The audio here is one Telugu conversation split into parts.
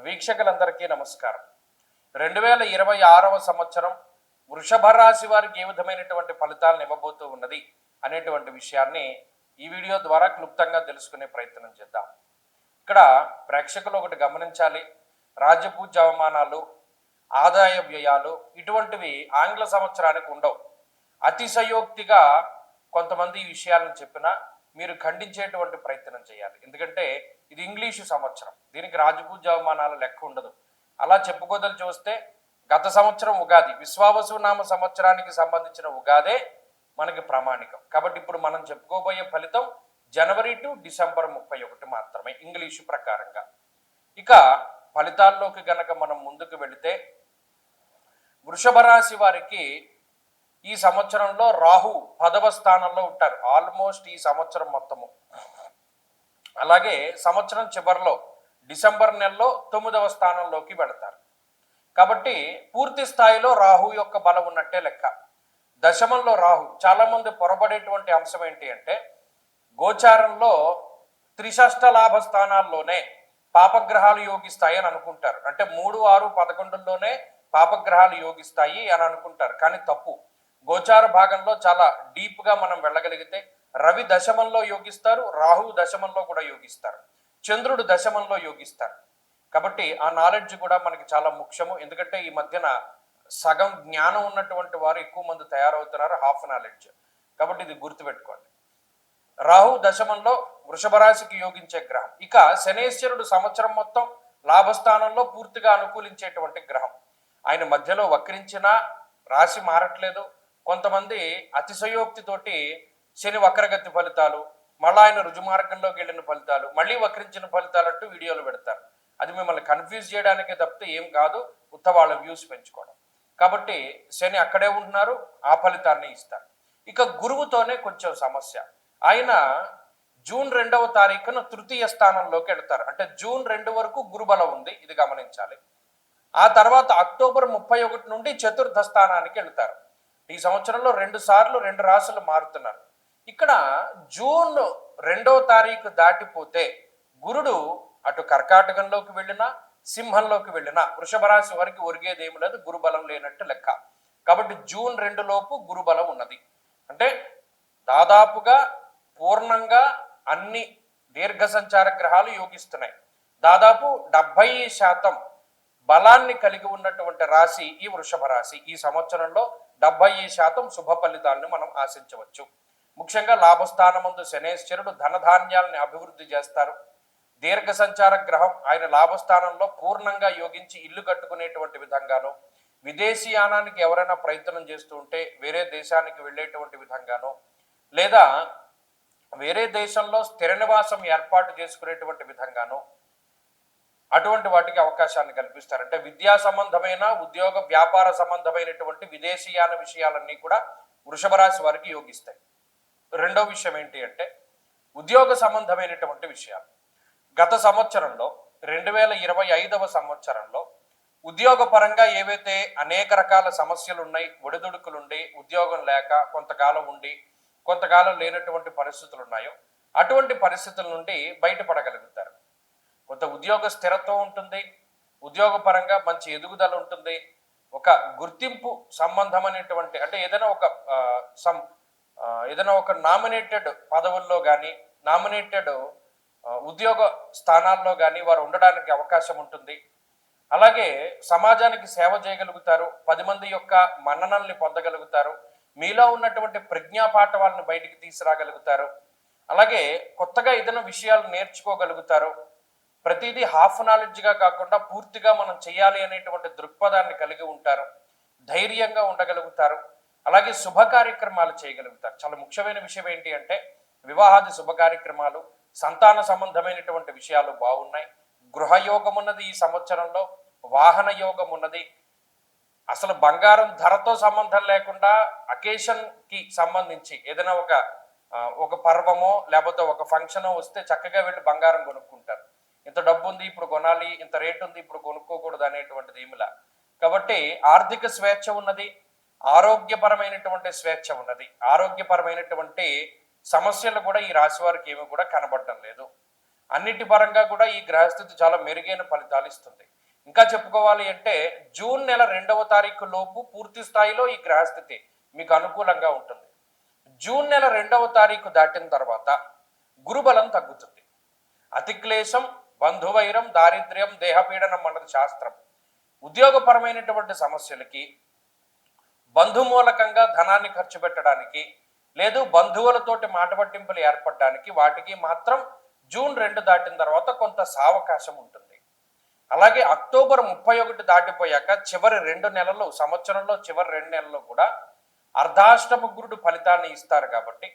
వీక్షకులందరికీ నమస్కారం. 2026వ సంవత్సరం వృషభ రాశి వారికి ఏ విధమైనటువంటి ఫలితాలను ఇవ్వబోతూ ఉన్నది అనేటువంటి విషయాన్ని ఈ వీడియో ద్వారా క్లుప్తంగా తెలుసుకునే ప్రయత్నం చేద్దాం. ఇక్కడ ప్రేక్షకులు ఒకటి గమనించాలి. రాజ్యపూజ్య అవమానాలు, ఆదాయ వ్యయాలు ఇటువంటివి ఆంగ్ల సంవత్సరానికి ఉండవు. అతిశయోక్తిగా కొంతమంది ఈ విషయాలను చెప్పినా మీరు ఖండించేటువంటి ప్రయత్నం చేయాలి. ఎందుకంటే ఇది ఇంగ్లీషు సంవత్సరం, దీనికి రాజపూజ్య అవమానాల లెక్క ఉండదు. అలా చెప్పుకోదలు చూస్తే గత సంవత్సరం ఉగాది, విశ్వావసునామ సంవత్సరానికి సంబంధించిన ఉగాదే మనకి ప్రామాణికం. కాబట్టి ఇప్పుడు మనం చెప్పుకోబోయే ఫలితం జనవరి టు డిసెంబర్ 31 మాత్రమే ఇంగ్లీషు ప్రకారంగా. ఇక ఫలితాల్లోకి గనక మనం ముందుకు వెళితే వృషభ రాశి వారికి ఈ సంవత్సరంలో రాహు 10వ స్థానంలో ఉంటారు ఆల్మోస్ట్ ఈ సంవత్సరం మొత్తము. అలాగే సంవత్సరం చివరిలో డిసెంబర్ నెలలో 9వ స్థానంలోకి వెళతారు. కాబట్టి పూర్తి స్థాయిలో రాహు యొక్క బలం ఉన్నట్టే లెక్క. దశమంలో రాహు, చాలా మంది పొరబడేటువంటి అంశం ఏంటి అంటే గోచారంలో త్రిషష్ట లాభ స్థానాల్లోనే పాపగ్రహాలు యోగిస్తాయి అని అనుకుంటారు. అంటే 3, 6, 11లోనే పాపగ్రహాలు యోగిస్తాయి అని అనుకుంటారు. కానీ తప్పు. గోచార భాగంలో చాలా డీప్గా మనం వెళ్ళగలిగితే రవి దశమంలో యోగిస్తారు, రాహు దశమంలో కూడా యోగిస్తారు, చంద్రుడు దశమంలో యోగిస్తారు. కాబట్టి ఆ నాలెడ్జ్ కూడా మనకి చాలా ముఖ్యము. ఎందుకంటే ఈ మధ్యన సగం జ్ఞానం ఉన్నటువంటి వారు ఎక్కువ మంది తయారవుతున్నారు, హాఫ్ నాలెడ్జ్. కాబట్టి ఇది గుర్తుపెట్టుకోండి. రాహు దశమంలో వృషభ రాశికి యోగించే గ్రహం. ఇక శనేశ్వరుడు సంవత్సరం మొత్తం లాభస్థానంలో పూర్తిగా అనుకూలించేటువంటి గ్రహం. ఆయన మధ్యలో వక్రించినా రాశి మారట్లేదు. కొంతమంది అతిశయోక్తితోటి శని వక్రగతి ఫలితాలు, మళ్ళీ ఆయన రుజుమార్గంలోకి వెళ్ళిన ఫలితాలు, మళ్ళీ వక్రించిన ఫలితాలు అంటూ వీడియోలు పెడతారు. అది మిమ్మల్ని కన్ఫ్యూజ్ చేయడానికే తప్పితే ఏం కాదు, ఉత్త వాళ్ళ వ్యూస్ పెంచుకోవడం. కాబట్టి శని అక్కడే ఉంటున్నారు, ఆ ఫలితాన్ని ఇస్తారు. ఇక గురువుతోనే కొంచెం సమస్య. ఆయన జూన్ 2వ తారీఖున తృతీయ స్థానంలోకి వెళ్తారు. అంటే జూన్ 2 వరకు గురుబలం ఉంది, ఇది గమనించాలి. ఆ తర్వాత అక్టోబర్ 31 నుండి చతుర్థ స్థానానికి వెళ్తారు. ఈ సంవత్సరంలో 2 సార్లు 2 రాశులు మారుతున్నారు. ఇక్కడ జూన్ 2వ తారీఖు దాటిపోతే గురుడు అటు కర్కాటకంలోకి వెళ్ళినా సింహంలోకి వెళ్ళినా వృషభ రాశి వారికి ఒరిగేదేమి లేదు, గురుబలం లేనట్టు లెక్క. కాబట్టి జూన్ 2 లోపు గురుబలం ఉన్నది. అంటే దాదాపుగా పూర్ణంగా అన్ని దీర్ఘ సంచార గ్రహాలు యోగిస్తున్నాయి. దాదాపు 70% బలాన్ని కలిగి ఉన్నటువంటి రాశి ఈ వృషభ రాశి. ఈ సంవత్సరంలో 70% శుభ ఫలితాలను మనం ఆశించవచ్చు. ముఖ్యంగా లాభస్థానమందు శనేశ్వరుడు ధనధాన్యాలని అభివృద్ధి చేస్తారు. దీర్ఘ సంచార గ్రహం ఆయన లాభస్థానంలో పూర్ణంగా యోగించి ఇల్లు కట్టుకునేటువంటి విధంగాను, విదేశీయానానికి ఎవరైనా ప్రయత్నం చేస్తూ ఉంటే వేరే దేశానికి వెళ్ళేటువంటి విధంగాను, లేదా వేరే దేశంలో స్థిర నివాసం ఏర్పాటు చేసుకునేటువంటి విధంగాను అటువంటి వాటికి అవకాశాన్ని కల్పిస్తారు. అంటే విద్యా సంబంధమైన, ఉద్యోగ వ్యాపార సంబంధమైనటువంటి విదేశీయాన విషయాలన్నీ కూడా వృషభ రాశి వారికి యోగిస్తాయి. రెండో విషయం ఏంటి అంటే ఉద్యోగ సంబంధమైనటువంటి విషయాలు. గత సంవత్సరంలో 2025వ సంవత్సరంలో ఉద్యోగ పరంగా ఏవైతే అనేక రకాల సమస్యలు ఉన్నాయి, ఒడిదుడుకులుండి, ఉద్యోగం లేక కొంతకాలం ఉండి కొంతకాలం లేనటువంటి పరిస్థితులు ఉన్నాయో అటువంటి పరిస్థితుల నుండి బయటపడగలుగుతారు. కొంత ఉద్యోగ స్థిరత్వం ఉంటుంది, ఉద్యోగ పరంగా మంచి ఎదుగుదల ఉంటుంది, ఒక గుర్తింపు సంబంధమైనటువంటి అంటే ఏదైనా ఒక నామినేటెడ్ పదవుల్లో కానీ నామినేటెడ్ ఉద్యోగ స్థానాల్లో కానీ వారు ఉండడానికి అవకాశం ఉంటుంది. అలాగే సమాజానికి సేవ చేయగలుగుతారు, 10 మంది యొక్క మన్ననల్ని పొందగలుగుతారు, మీలో ఉన్నటువంటి ప్రజ్ఞాపాఠవాలను బయటికి తీసుకురాగలుగుతారు. అలాగే కొత్తగా ఏదైనా విషయాలు నేర్చుకోగలుగుతారు. ప్రతిదీ హాఫ్ నాలెడ్జ్గా కాకుండా పూర్తిగా మనం చేయాలి అనేటువంటి దృక్పథాన్ని కలిగి ఉంటారు, ధైర్యంగా ఉండగలుగుతారు. అలాగే శుభ కార్యక్రమాలు చేయగలుగుతారు. చాలా ముఖ్యమైన విషయం ఏంటి అంటే వివాహాది శుభ కార్యక్రమాలు, సంతాన సంబంధమైనటువంటి విషయాలు బాగున్నాయి. గృహయోగం ఉన్నది ఈ సంవత్సరంలో, వాహన యోగం ఉన్నది. అసలు బంగారం ధరతో సంబంధం లేకుండా అకేషన్కి సంబంధించి ఏదైనా ఒక పర్వమో లేకపోతే ఒక ఫంక్షనో వస్తే చక్కగా వెళ్ళి బంగారం కొనుక్కుంటారు. ఇంత డబ్బు ఉంది ఇప్పుడు కొనాలి, ఇంత రేటు ఉంది ఇప్పుడు కొనుక్కోకూడదు అనేటువంటిది ఏమిలా. కాబట్టి ఆర్థిక స్వేచ్ఛ ఉన్నది, ఆరోగ్యపరమైనటువంటి స్వేచ్ఛ ఉన్నది. ఆరోగ్యపరమైనటువంటి సమస్యలు కూడా ఈ రాశి వారికి ఏమి కూడా కనబడటం లేదు. అన్నిటి పరంగా కూడా ఈ గ్రహస్థితి చాలా మెరుగైన ఫలితాలు ఇస్తుంది. ఇంకా చెప్పుకోవాలి అంటే జూన్ నెల 2వ తారీఖు లోపు పూర్తి స్థాయిలో ఈ గ్రహస్థితి మీకు అనుకూలంగా ఉంటుంది. జూన్ నెల 2వ తారీఖు దాటిన తర్వాత గురుబలం తగ్గుతుంది. అతిక్లేశం, బంధువైరం, దారిద్ర్యం, దేహపీడనం అన్నది శాస్త్రం. ఉద్యోగపరమైనటువంటి సమస్యలకి, బంధుమూలకంగా ధనాన్ని ఖర్చు పెట్టడానికి, లేదు బంధువులతోటి మాట పట్టింపులు ఏర్పడడానికి, వాటికి మాత్రం జూన్ 2 దాటిన తర్వాత కొంత సావకాశం ఉంటుంది. అలాగే అక్టోబర్ 31 దాటిపోయాక చివరి 2 నెలలు, సంవత్సరంలో చివరి 2 నెలలు కూడా అర్ధాష్టమ గురుడు ఫలితాన్ని ఇస్తారు. కాబట్టి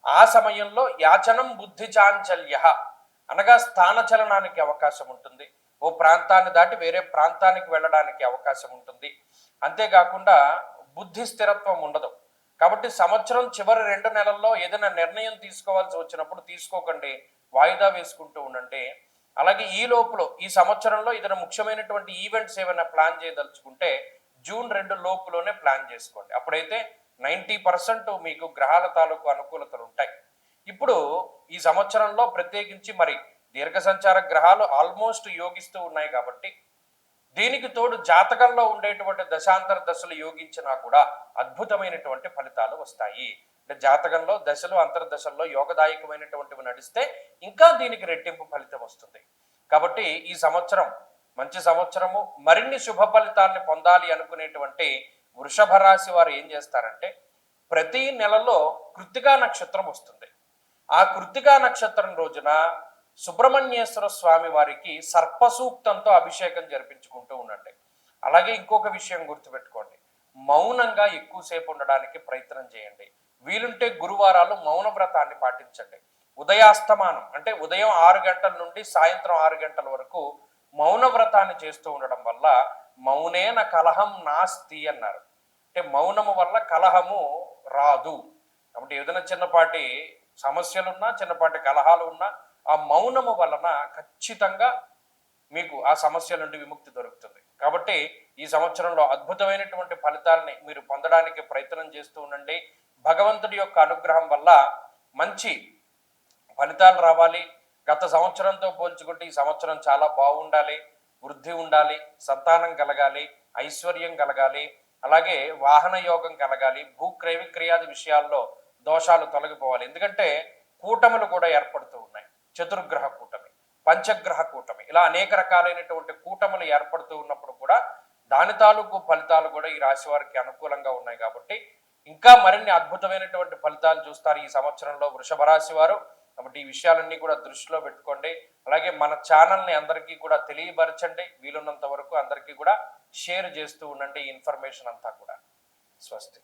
ఆ సమయంలో యాచనం బుద్ధి చాంచల్య అనగా స్థానచలనానికి అవకాశం ఉంటుంది. ఓ ప్రాంతాన్ని దాటి వేరే ప్రాంతానికి వెళ్ళడానికి అవకాశం ఉంటుంది. అంతేకాకుండా బుద్ధి స్థిరత్వం ఉండదు. కాబట్టి సంవత్సరం చివరి 2 నెలల్లో ఏదైనా నిర్ణయం తీసుకోవాల్సి వచ్చినప్పుడు తీసుకోకండి, వాయిదా వేసుకుంటూ ఉండండి. అలాగే ఈ లోపల ఈ సంవత్సరంలో ఏదైనా ముఖ్యమైనటువంటి ఈవెంట్స్ ఏమైనా ప్లాన్ చేయదలుచుకుంటే జూన్ 2 లోపులోనే ప్లాన్ చేసుకోండి. అప్పుడైతే 90% మీకు గ్రహాల తాలూకు అనుకూలతలు ఉంటాయి. ఇప్పుడు ఈ సంవత్సరంలో ప్రత్యేకించి మరి దీర్ఘ సంచార గ్రహాలు ఆల్మోస్ట్ యోగిస్తూ ఉన్నాయి. కాబట్టి దీనికి తోడు జాతకంలో ఉండేటువంటి దశాంతర దశలు యోగించినా కూడా అద్భుతమైనటువంటి ఫలితాలు వస్తాయి. అంటే జాతకంలో దశలు అంతర్దశల్లో యోగదాయకమైనటువంటివి నడిస్తే ఇంకా దీనికి రెట్టింపు ఫలితం వస్తుంది. కాబట్టి ఈ సంవత్సరం మంచి సంవత్సరము. మరిన్ని శుభ ఫలితాన్ని పొందాలి అనుకునేటువంటి వృషభ రాశి వారు ఏం చేస్తారంటే ప్రతి నెలలో కృత్తికా నక్షత్రం వస్తుంది. ఆ కృత్తికా నక్షత్రం రోజున సుబ్రహ్మణ్యేశ్వర స్వామి వారికి సర్పసూక్తంతో అభిషేకం జరిపించుకుంటూ ఉండండి. అలాగే ఇంకొక విషయం గుర్తుపెట్టుకోండి, మౌనంగా ఎక్కువసేపు ఉండడానికి ప్రయత్నం చేయండి. వీలుంటే గురువారాలు మౌన వ్రతాన్ని పాటించండి. ఉదయాస్తమానం అంటే ఉదయం 6 గంటల నుండి సాయంత్రం 6 గంటల వరకు మౌన వ్రతాన్ని చేస్తూ ఉండడం వల్ల మౌనేన కలహం నాస్తి అన్నారు. అంటే మౌనము వల్ల కలహము రాదు. కాబట్టి ఏదైనా చిన్నపాటి సమస్యలున్నా, చిన్నపాటి కలహాలు ఉన్నా ఆ మౌనము వలన ఖచ్చితంగా మీకు ఆ సమస్య నుండి విముక్తి దొరుకుతుంది. కాబట్టి ఈ సంవత్సరంలో అద్భుతమైనటువంటి ఫలితాలని మీరు పొందడానికి ప్రయత్నం చేస్తూ ఉండండి. భగవంతుడి యొక్క అనుగ్రహం వల్ల మంచి ఫలితాలు రావాలి. గత సంవత్సరంతో పోల్చుకుంటే ఈ సంవత్సరం చాలా బాగుండాలి, వృద్ధి ఉండాలి, సంతానం కలగాలి, ఐశ్వర్యం కలగాలి, అలాగే వాహన యోగం కలగాలి, భూక్రయ విక్రయాది విషయాల్లో దోషాలు తొలగిపోవాలి. ఎందుకంటే కూటములు కూడా ఏర్పడుతూ ఉన్నాయి. చతుర్గ్రహ కూటమి, పంచగ్రహ కూటమి, ఇలా అనేక రకాలైనటువంటి కూటములు ఏర్పడుతూ ఉన్నప్పుడు కూడా దాని తాలూకు ఫలితాలు కూడా ఈ రాశి వారికి అనుకూలంగా ఉన్నాయి. కాబట్టి ఇంకా మరిన్ని అద్భుతమైనటువంటి ఫలితాలు చూస్తారు ఈ సంవత్సరంలో వృషభ రాశి వారు. కాబట్టి ఈ విషయాలన్నీ కూడా దృష్టిలో పెట్టుకోండి. అలాగే మన ఛానల్ని అందరికీ కూడా తెలియపరచండి. వీలున్నంత వరకు అందరికీ కూడా షేర్ చేస్తూ ఉండండి ఈ ఇన్ఫర్మేషన్ అంతా కూడా. స్వస్తి.